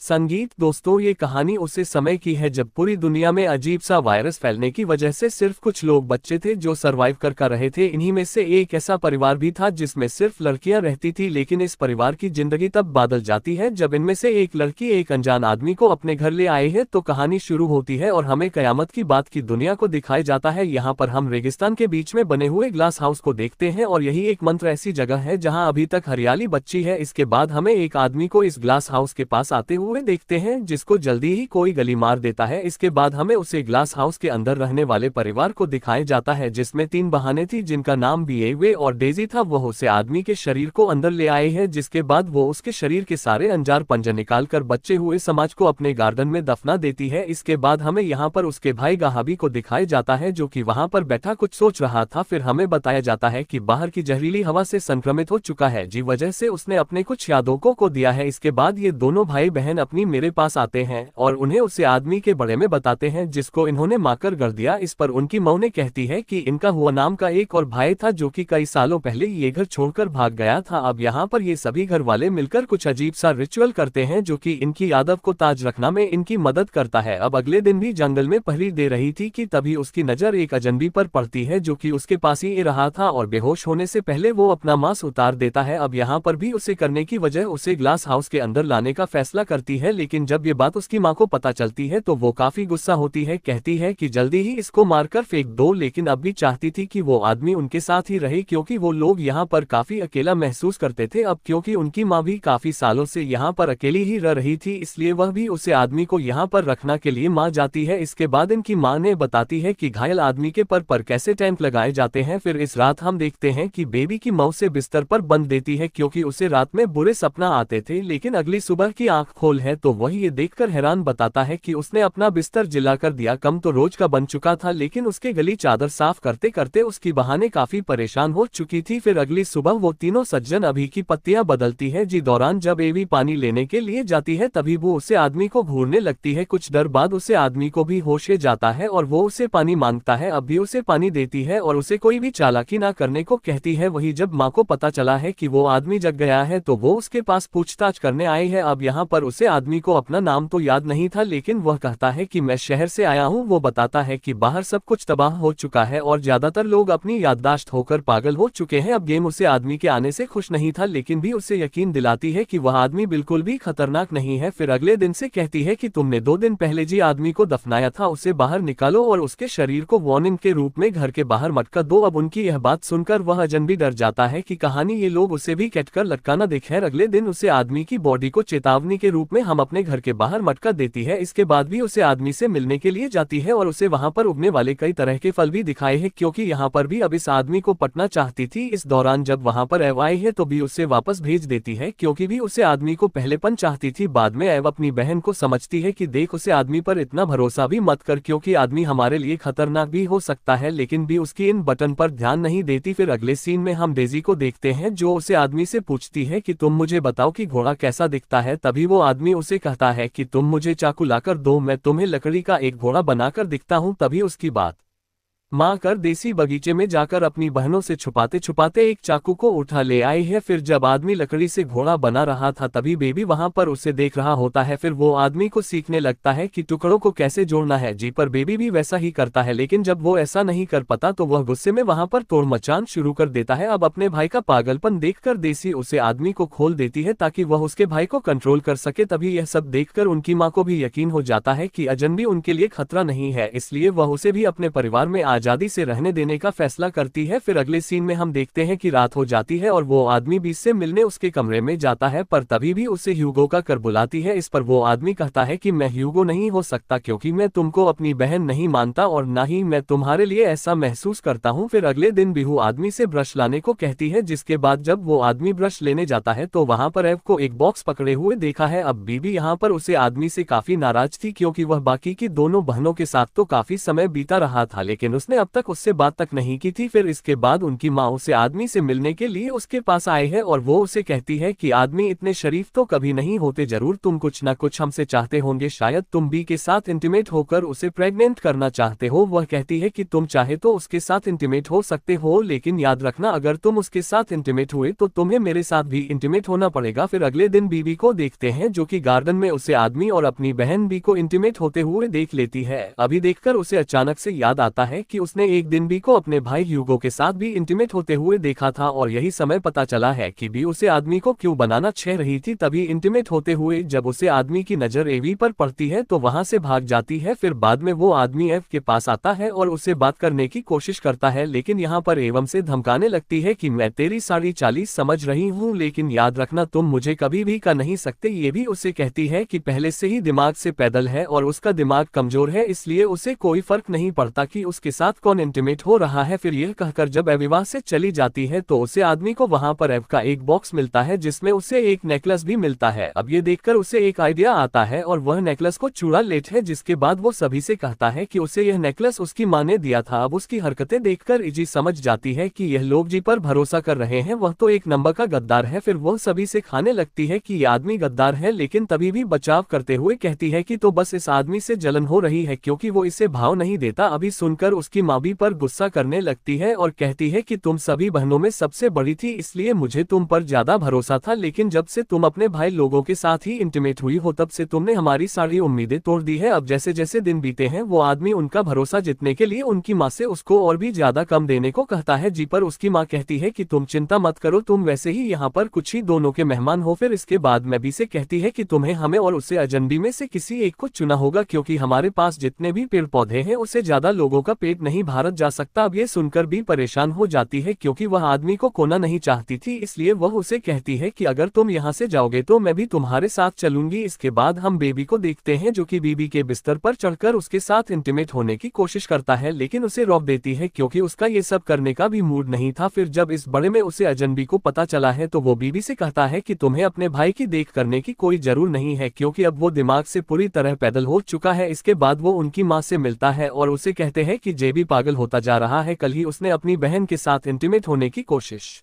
संगीत दोस्तों, ये कहानी उस समय की है जब पूरी दुनिया में अजीब सा वायरस फैलने की वजह से सिर्फ कुछ लोग बच्चे थे जो सरवाइव कर रहे थे। इन्हीं में से एक ऐसा परिवार भी था जिसमें सिर्फ लड़कियां रहती थी, लेकिन इस परिवार की जिंदगी तब बदल जाती है जब इनमें से एक लड़की एक अनजान आदमी को अपने घर ले आई है। तो कहानी शुरू होती है और हमें कयामत की बात की दुनिया को दिखाया जाता है। यहाँ पर हम रेगिस्तान के बीच में बने हुए ग्लास हाउस को देखते हैं और यही एक मंत्र ऐसी जगह है जहाँ अभी तक हरियाली बची है। इसके बाद हमें एक आदमी को इस ग्लास हाउस के पास आते हुए देखते हैं जिसको जल्दी ही कोई गली मार देता है। इसके बाद हमें उसे ग्लास हाउस के अंदर रहने वाले परिवार को दिखाया जाता है जिसमें 3 बहनें थी जिनका नाम बीएवे और डेजी था। वह उसे आदमी के शरीर को अंदर ले आए हैं, जिसके बाद वो उसके शरीर के सारे अंजार पंजे निकालकर बचे हुए समाज को अपने गार्डन में दफना देती है। इसके बाद हमें यहाँ पर उसके भाई गाहाबी को दिखाया जाता है जो कि वहाँ पर बैठा कुछ सोच रहा था। फिर हमें बताया जाता है कि बाहर की जहरीली हवा से संक्रमित हो चुका है, जी वजह से उसने अपने कुछ यादों को दिया है। इसके बाद ये दोनों भाई बहन अपनी मेरे पास आते हैं और उन्हें उसे आदमी के बड़े में बताते हैं जिसको इन्होंने मारकर कर दिया। इस पर उनकी मौ ने कहती है कि इनका हुआ नाम का एक और भाई था जो कि कई सालों पहले ये घर छोड़कर भाग गया था। अब यहाँ पर ये सभी घर वाले मिलकर कुछ अजीब सा रिचुअल करते हैं जो कि इनकी यादव को ताज रखना में इनकी मदद करता है। अब अगले दिन भी जंगल में पहरी दे रही थी कि तभी उसकी नजर एक अजनबी पर पड़ती है जो कि उसके पास ही रहा था और बेहोश होने से पहले वो अपना मांस उतार देता है। अब यहाँ पर भी उसे करने की वजह उसे ग्लास हाउस के अंदर लाने का फैसला करती है, लेकिन जब ये बात उसकी माँ को पता चलती है तो वो काफी गुस्सा होती है। कहती है कि जल्दी ही इसको मारकर फेंक दो, लेकिन अब भी चाहती थी कि वो आदमी उनके साथ ही रहे क्योंकि वो लोग यहाँ पर काफी अकेला महसूस करते थे। अब क्योंकि उनकी माँ भी काफी सालों से यहाँ पर अकेली ही रह रही थी, इसलिए वह भी उसे आदमी को यहाँ पर रखना के लिए माँ जाती है। इसके बाद इनकी माँ ने बताती है कि घायल आदमी के पर कैसे टैंक लगाए जाते हैं। फिर इस रात हम देखते हैं कि बेबी की माँ उसे बिस्तर पर बंद देती है क्योंकि उसे रात में बुरे सपना आते थे, लेकिन अगली सुबह की आंख खोल है तो वह ये देखकर हैरान बताता है कि उसने अपना बिस्तर जलाकर दिया। कम तो रोज का बन चुका था, लेकिन उसके गली चादर साफ करते करते उसकी बहनें काफी परेशान हो चुकी थी। फिर अगली सुबह वो तीनों सज्जन अभी की पत्तियां बदलती है। जी दौरान जब एवी पानी लेने के लिए जाती है तभी वो उसे आदमी को घूरने लगती है। कुछ देर बाद उसे आदमी को भी होश जाता है और वो उसे पानी मांगता है। अब भी उसे पानी देती है और उसे कोई भी चालाकी ना करने को कहती है। वही जब माँ को पता चला है कि वो आदमी जग गया है तो वो उसके पास पूछताछ करने आई है। अब यहाँ पर उसे आदमी को अपना नाम तो याद नहीं था, लेकिन वह कहता है कि मैं शहर से आया हूँ। वो बताता है कि बाहर सब कुछ तबाह हो चुका है और ज्यादातर लोग अपनी याददाश्त होकर पागल हो चुके हैं। अब गेम उसे आदमी के आने से खुश नहीं था, लेकिन भी उसे यकीन दिलाती है कि वह आदमी बिल्कुल भी खतरनाक नहीं है। फिर अगले दिन से कहती है कि तुमने 2 दिन पहले जी आदमी को दफनाया था, उसे बाहर निकालो और उसके शरीर को वार्निंग के रूप में घर के बाहर मटका दो। अब उनकी यह बात सुनकर वह अजनबी डर जाता है कि कहानी ये लोग उसे भी कटकर लटकाना देखें। अगले दिन उसे आदमी की बॉडी को चेतावनी के रूप में हम अपने घर के बाहर मटका देती है। इसके बाद भी उसे आदमी से मिलने के लिए जाती है और उसे वहां पर उगने वाले कई तरह के फल भी दिखाए हैं क्योंकि यहाँ पर भी अब इस आदमी को पटना चाहती थी। इस दौरान जब वहां पर एव आई है तो भी उसे वापस भेज देती है क्योंकि भी उसे आदमी को पहलेपन चाहती थी। बाद में एव अपनी बहन को समझती है कि देख उसे आदमी पर इतना भरोसा भी मत कर क्योंकि आदमी हमारे लिए खतरनाक भी हो सकता है, लेकिन भी उसकी इन बटन पर ध्यान नहीं देती। फिर अगले सीन में हम डेजी को देखते हैं जो उसे आदमी से पूछती है कि तुम मुझे बताओ कि घोड़ा कैसा दिखता है। तभी वो आदमी उसे कहता है कि तुम मुझे चाकू लाकर दो, मैं तुम्हें लकड़ी का एक घोड़ा बनाकर दिखता हूँ। तभी उसकी बात माँ कर देसी बगीचे में जाकर अपनी बहनों से छुपाते छुपाते एक चाकू को उठा ले आई है। फिर जब आदमी लकड़ी से घोड़ा बना रहा था तभी बेबी वहां पर उसे देख रहा होता है। फिर वो आदमी को सीखने लगता है कि टुकड़ों को कैसे जोड़ना है। जी पर बेबी भी वैसा ही करता है, लेकिन जब वो ऐसा नहीं कर पाता तो वह गुस्से में वहां पर तोड़ मचान शुरू कर देता है। अब अपने भाई का पागलपन देखकर देसी उसे आदमी को खोल देती है ताकि वह उसके भाई को कंट्रोल कर सके। तभी यह सब देखकर उनकी माँ को भी यकीन हो जाता है कि अजनबी उनके लिए खतरा नहीं है, इसलिए वह उसे भी अपने परिवार में आजादी से रहने देने का फैसला करती है। फिर अगले सीन में हम देखते हैं कि रात हो जाती है और वो आदमी बीच से मिलने उसके कमरे में जाता है, पर तभी भी उसे ह्यूगो का कर बुलाती है। इस पर वो आदमी कहता है कि मैं ह्यूगो नहीं हो सकता क्योंकि मैं तुमको अपनी बहन नहीं मानता और ना ही मैं तुम्हारे लिए ऐसा महसूस करता हूँ। फिर अगले दिन बिहू आदमी से ब्रश लाने को कहती है, जिसके बाद जब वो आदमी ब्रश लेने जाता है तो वहां पर एव को एक बॉक्स पकड़े हुए देखा है। अब बीबी यहाँ पर उसे आदमी से काफी नाराज थी क्योंकि वह बाकी की दोनों बहनों के साथ तो काफी समय बीता रहा था, लेकिन उसने अब तक उससे बात तक नहीं की थी। फिर इसके बाद उनकी माँ उसे आदमी से मिलने के लिए उसके पास आए है और वो उसे कहती है कि आदमी इतने शरीफ तो कभी नहीं होते, जरूर तुम कुछ ना कुछ हमसे चाहते होंगे, शायद तुम बी के साथ इंटीमेट होकर उसे प्रेग्नेंट करना चाहते हो। वह कहती है कि तुम चाहे तो उसके साथ इंटीमेट हो सकते हो, लेकिन याद रखना अगर तुम उसके साथ इंटीमेट हुए तो तुम्हें मेरे साथ भी इंटीमेट होना पड़ेगा। फिर अगले दिन बीबी को देखते हैं जो कि गार्डन में उसे आदमी और अपनी बहन बी को इंटीमेट होते हुए देख लेती है। अभी देखकर उसे अचानक से याद आता है कि उसने एक दिन बी को अपने भाई ह्यूगो के साथ भी इंटीमेट होते हुए देखा था और यही समय पता चला है कि बी उसे आदमी को क्यों बनाना चाह रही थी। तभी इंटीमेट होते हुए जब उसे आदमी की नजर एवी पर पड़ती है तो वहां से भाग जाती है। फिर बाद में वो आदमी एफ के पास आता है और उससे बात करने की कोशिश करता है, लेकिन यहाँ पर एवं से धमकाने लगती है कि मैं तेरी सारी चालीस समझ रही हूँ, लेकिन याद रखना तुम मुझे कभी भी कर नहीं सकते। ये भी उसे कहती है कि पहले से ही दिमाग से पैदल है और उसका दिमाग कमजोर है, इसलिए उसे कोई फर्क नहीं पड़ता कि उसके साथ कौन इंटीमेट हो रहा है। फिर यह कहकर जब विवाह से चली जाती है तो उसे आदमी को वहां पर एव का एक बॉक्स मिलता है जिसमें उसे एक नेकलेस भी मिलता है। अब ये देखकर उसे एक आइडिया आता है और वह नेकलेस को चुरा लेता है, जिसके बाद वो सभी से कहता है कि उसे यह नेकलेस उसकी माँ ने दिया था। अब उसकी हरकतें देखकर इजी समझ जाती है कि यह लोग जी पर भरोसा कर रहे हैं, वह तो एक नंबर का गद्दार है। फिर वह सभी से खाने लगती है कि यह आदमी गद्दार है, लेकिन तभी भी बचाव करते हुए कहती है कि तो बस इस आदमी से जलन हो रही है क्योंकि वो इसे भाव नहीं देता। अभी सुनकर उसकी माँ भी पर गुस्सा करने लगती है और कहती है कि तुम सभी बहनों में सबसे बड़ी थी, इसलिए मुझे तुम पर ज्यादा भरोसा था, लेकिन जब से तुम अपने भाई लोगों के साथ ही इंटीमेट हुई हो तब से तुमने हमारी सारी उम्मीदें तोड़ दी है। अब जैसे जैसे दिन बीते हैं वो आदमी उनका भरोसा जीतने के लिए उनकी माँ से उसको और भी ज्यादा कम देने को कहता है। जी पर उसकी माँ कहती है कि तुम चिंता मत करो, तुम वैसे ही यहाँ पर कुछ ही दोनों के मेहमान हो। फिर इसके बाद मैं भी से कहती है कि तुम्हें हमें और उसे अजनबी में से किसी एक को चुना होगा, क्योंकि हमारे पास जितने भी पेड़ पौधे हैं उससे ज्यादा लोगों का पेट नहीं भर जा सकता। अब ये सुनकर भी परेशान हो जाती है क्योंकि वह आदमी को खोना नहीं चाहती थी, इसलिए वह उसे कहती है कि अगर तुम यहाँ से जाओगे तो मैं भी तुम्हारे साथ चलूंगी। इसके बाद हम बेबी को देखते हैं जो कि बीबी के बिस्तर पर चढ़कर उसके साथ इंटीमेट होने की कोशिश करता है, लेकिन उसे रोक देती है क्योंकि उसका ये सब करने का भी मूड नहीं था। फिर जब इस बड़े में उसे अजनबी को पता चला है तो वो बीबी से कहता है कि तुम्हें अपने भाई की देख करने की कोई जरूर नहीं है क्योंकि अब वो दिमाग से पूरी तरह पैदल हो चुका है। इसके बाद वो उनकी माँ से मिलता है और उसे कहते हैं कि जेबी पागल होता जा रहा है, कल ही उसने अपनी बहन के साथ इंटीमेट होने की कोशिश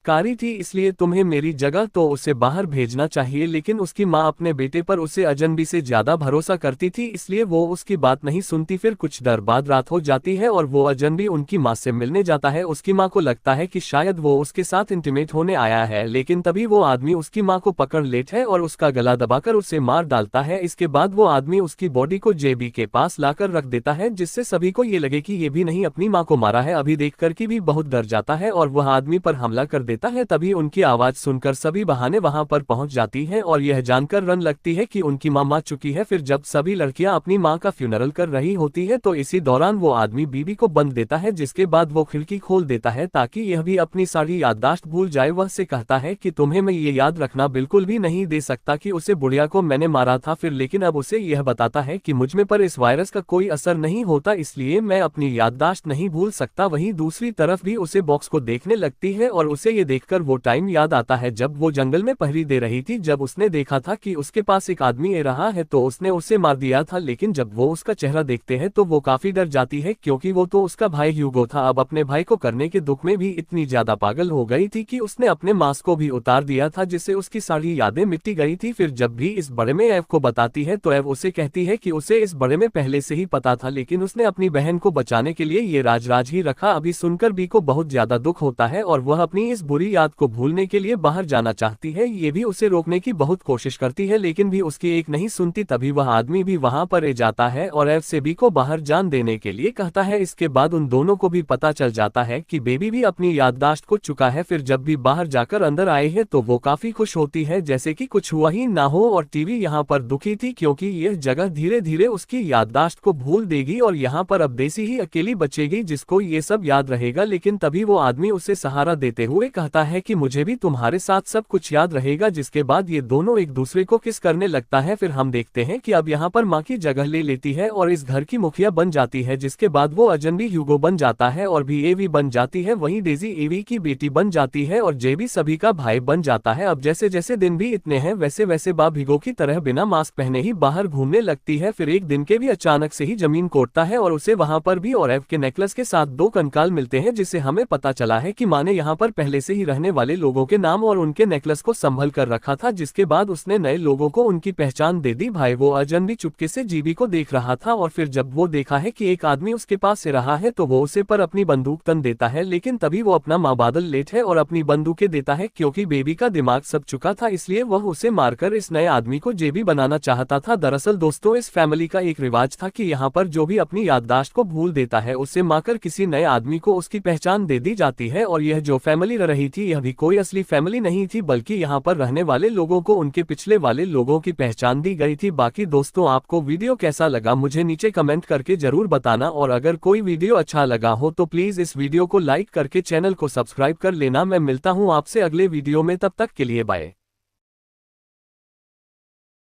कारी थी, इसलिए तुम्हें मेरी जगह तो उसे बाहर भेजना चाहिए। लेकिन उसकी माँ अपने बेटे पर उसे अजनबी से ज्यादा भरोसा करती थी, इसलिए वो उसकी बात नहीं सुनती। फिर कुछ देर बाद रात हो जाती है और वो अजनबी उनकी माँ से मिलने जाता है। उसकी माँ को लगता है कि शायद वो उसके साथ इंटीमेट होने आया है, लेकिन तभी वो आदमी उसकी माँ को पकड़ लेता है और उसका गला दबाकर उसे मार डालता है। इसके बाद वो आदमी उसकी बॉडी को जेबी के पास लाकर रख देता है, जिससे सभी को ये लगे कि ये भी नहीं अपनी माँ को मारा है। अभी देखकर कि भी बहुत डर जाता है और वह आदमी पर हमला कर देता है। तभी उनकी आवाज सुनकर सभी बहाने वहां पर पहुंच जाती हैं और यह जानकर रन लगती है कि उनकी मां मर चुकी है। फिर जब सभी लड़कियां अपनी मां का फ्यूनरल कर रही होती है तो इसी दौरान वो आदमी बीबी को बंद देता है, जिसके बाद वो खिड़की खोल देता है ताकि यह भी अपनी सारी याददाश्त भूल जाए। वह से कहता है कि तुम्हें मैं ये याद रखना बिल्कुल भी नहीं दे सकता कि उसे बुढ़िया को मैंने मारा था। फिर लेकिन अब उसे यह बताता है कि मुझमें पर इस वायरस का कोई असर नहीं होता, इसलिए मैं अपनी याददाश्त नहीं भूल सकता। वहीं दूसरी तरफ भी उसे बॉक्स को देखने लगती है और उसे ये देखकर वो टाइम याद आता है जब वो जंगल में पहरी दे रही थी। जब उसने देखा था कि उसके पास एक आदमी आ रहा है तो उसने उसे मार दिया था, लेकिन जब वो उसका चेहरा देखते हैं तो वो काफी डर जाती है क्योंकि वो तो उसका भाई ह्यूगो था। अब अपने भाई को करने के दुख में भी इतनी ज्यादा पागल हो गई थी कि उसने अपने मास्क को भी उतार दिया था, जिससे उसकी सारी यादें मिट्टी गई थी। फिर जब भी इस बड़े में एव को बताती है तो एव उसे कहती है कि उसे इस बड़े में पहले से ही पता था, लेकिन उसने अपनी बहन को बचाने के लिए ये राज ही रखा। अभी सुनकर बी को बहुत ज्यादा दुख होता है और वह अपनी इस बुरी याद को भूलने के लिए बाहर जाना चाहती है। ये भी उसे रोकने की बहुत कोशिश करती है, लेकिन भी उसकी एक नहीं सुनती। तभी वह आदमी भी वहां पर आ जाता है और एफ से बी को बाहर जान देने के लिए कहता है। इसके बाद उन दोनों को भी पता चल जाता है कि बेबी भी अपनी याददाश्त खो चुका है। फिर जब भी बाहर जाकर अंदर आए हैं तो वो काफी खुश होती है जैसे कि कुछ हुआ ही ना हो, और टीवी यहाँ पर दुखी थी क्योंकि यह जगह धीरे धीरे उसकी याददाश्त को भूल देगी और यहाँ पर अब देसी ही अकेली बचेगी जिसको ये सब याद रहेगा। लेकिन तभी वो आदमी उसे सहारा देते हुए कहता कहता है कि मुझे भी तुम्हारे साथ सब कुछ याद रहेगा, जिसके बाद ये दोनों एक दूसरे को किस करने लगता है। फिर हम देखते हैं कि अब यहाँ पर माँ की जगह ले लेती है और इस घर की मुखिया बन जाती है, जिसके बाद वो अजनबी ह्यूगो बन जाता है और भी एवी बन जाती है। वहीं डेजी एवी की बेटी बन जाती है और जेबी सभी का भाई बन जाता है। अब जैसे जैसे दिन भी इतने हैं वैसे वैसे बाब ह्यूगो की तरह बिना मास्क पहने ही बाहर घूमने लगती है। फिर एक दिन के भी अचानक से ही जमीन कोटता है और उसे वहां पर भी और एव के नेकलेस के साथ दो कंकाल मिलते हैं, जिससे हमें पता चला है कि माँ ने यहाँ पर पहले से ही रहने वाले लोगों के नाम और उनके नेकलेस को संभल कर रखा था, जिसके बाद उसने नए लोगों को उनकी पहचान दे दी। भाई वो अजनबी चुपके से जीबी को देख रहा था और फिर जब वो देखा है कि एक आदमी उसके पास से रहा है तो वो उसे पर अपनी बंदूक तन देता है, लेकिन तभी वो अपना माँ बादल लेट है और अपनी बंदूकें देता है क्योंकि बेबी का दिमाग सब चुका था, इसलिए वह उसे मारकर इस नए आदमी को जेबी बनाना चाहता था। दरअसल दोस्तों इस फैमिली का एक रिवाज था कि यहाँ पर जो भी अपनी याददाश्त को भूल देता है उसे मारकर किसी नए आदमी को उसकी पहचान दे दी जाती है। और यह जो फैमिली रह रही थी यह भी कोई असली फैमिली नहीं थी, बल्कि यहाँ पर रहने वाले लोगों को उनके पिछले वाले लोगों की पहचान दी गई थी। बाकी दोस्तों आपको वीडियो कैसा लगा मुझे नीचे कमेंट करके जरूर बताना, और अगर कोई वीडियो अच्छा लगा हो तो प्लीज इस वीडियो को लाइक करके चैनल को सब्सक्राइब कर लेना। मैं मिलता हूँ आपसे अगले वीडियो में, तब तक के लिए बाय।